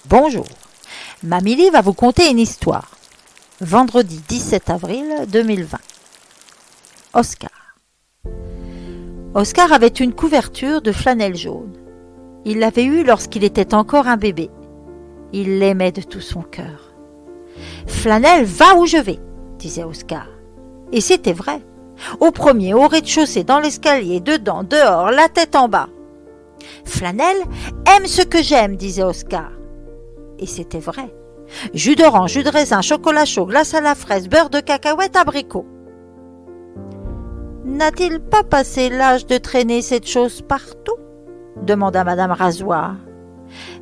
Bonjour, Mamie va vous conter une histoire. Vendredi 17 avril 2020. Oscar. Oscar avait une couverture de flanelle jaune. Il l'avait eue lorsqu'il était encore un bébé. Il l'aimait de tout son cœur. « Flanelle, va où je vais !» disait Oscar. Et c'était vrai. Au premier, au rez-de-chaussée, dans l'escalier, dedans, dehors, la tête en bas. « Flanelle, aime ce que j'aime !» disait Oscar. Et c'était vrai. Jus d'orange, jus de raisin, chocolat chaud, glace à la fraise, beurre de cacahuète, abricot. N'a-t-il pas passé l'âge de traîner cette chose partout ? Demanda Madame Rasoir.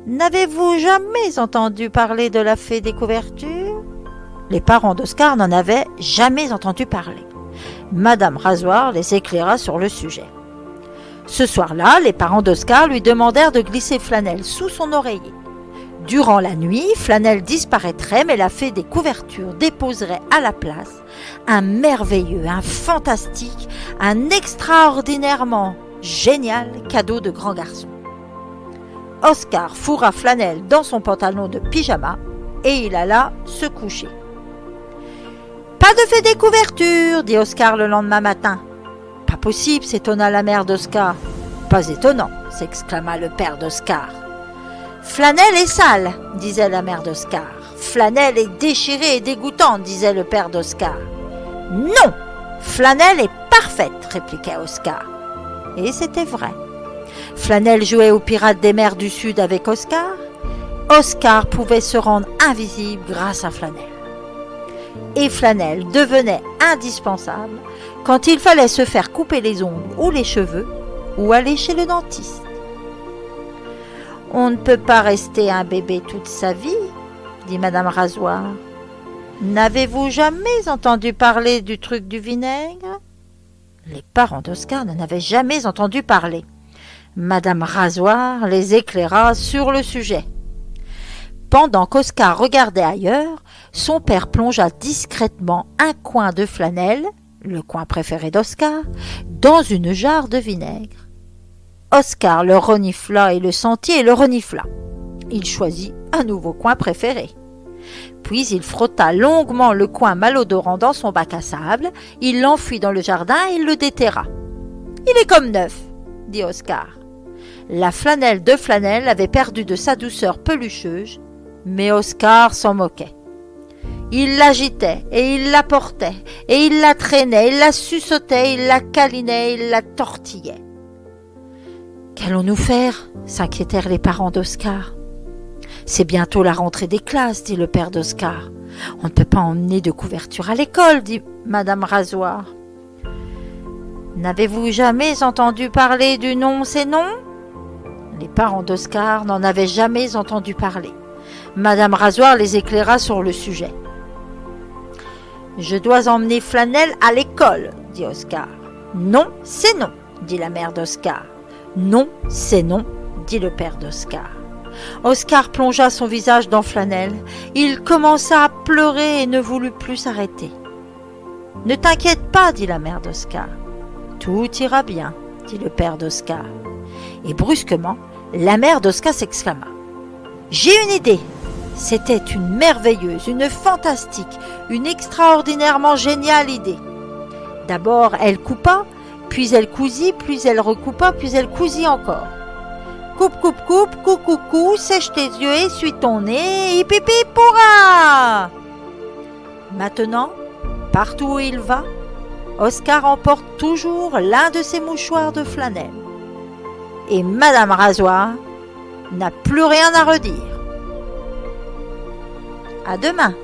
N'avez-vous jamais entendu parler de la fée des couvertures ? Les parents d'Oscar n'en avaient jamais entendu parler. Madame Rasoir les éclaira sur le sujet. Ce soir-là, les parents d'Oscar lui demandèrent de glisser Flanelle sous son oreiller. Durant la nuit, Flanelle disparaîtrait, mais la fée des couvertures déposerait à la place un merveilleux, un fantastique, un extraordinairement génial cadeau de grand garçon. Oscar fourra Flanelle dans son pantalon de pyjama et il alla se coucher. « Pas de fée des couvertures !» dit Oscar le lendemain matin. « Pas possible !» s'étonna la mère d'Oscar. « Pas étonnant !» s'exclama le père d'Oscar. « Flanelle est sale !» disait la mère d'Oscar. « Flanelle est déchirée et dégoûtante !» disait le père d'Oscar. « Non ! Flanelle est parfaite !» répliquait Oscar. Et c'était vrai. Flanelle jouait aux pirates des mers du Sud avec Oscar. Oscar pouvait se rendre invisible grâce à Flanelle. Et Flanelle devenait indispensable quand il fallait se faire couper les ongles ou les cheveux ou aller chez le dentiste. On ne peut pas rester un bébé toute sa vie, dit Madame Rasoir. N'avez-vous jamais entendu parler du truc du vinaigre ? Les parents d'Oscar n'en avaient jamais entendu parler. Madame Rasoir les éclaira sur le sujet. Pendant qu'Oscar regardait ailleurs, son père plongea discrètement un coin de Flanelle, le coin préféré d'Oscar, dans une jarre de vinaigre. Oscar le renifla et le sentit et le renifla. Il choisit un nouveau coin préféré. Puis il frotta longuement le coin malodorant dans son bac à sable, il l'enfuit dans le jardin et il le déterra. « Il est comme neuf !» dit Oscar. La flanelle de Flanelle avait perdu de sa douceur pelucheuse, mais Oscar s'en moquait. Il l'agitait et il la portait, et il la traînait, il la suçotait, il la câlinait, il la tortillait. « Qu'allons-nous faire ?» s'inquiétèrent les parents d'Oscar. « C'est bientôt la rentrée des classes, dit le père d'Oscar. On ne peut pas emmener de couverture à l'école, dit Madame Rasoir. N'avez-vous jamais entendu parler du non-c'est-non ? Les parents d'Oscar n'en avaient jamais entendu parler. Madame Rasoir les éclaira sur le sujet. « Je dois emmener Flanelle à l'école, dit Oscar. Non, c'est non, dit la mère d'Oscar. Non, c'est non, dit le père d'Oscar. Oscar plongea son visage dans Flanelle. Il commença à pleurer et ne voulut plus s'arrêter. « Ne t'inquiète pas, dit la mère d'Oscar. Tout ira bien, dit le père d'Oscar. Et brusquement, la mère d'Oscar s'exclama. « J'ai une idée !» C'était une merveilleuse, une fantastique, une extraordinairement géniale idée. D'abord, elle coupa, puis elle cousit, puis elle recoupa, puis elle cousit encore. Coupe, coupe, coupe, cou, cou, cou, sèche tes yeux, essuie ton nez, hipipi pourra. Maintenant, partout où il va, Oscar emporte toujours l'un de ses mouchoirs de flanelle. Et Madame Rasoir n'a plus rien à redire. À demain.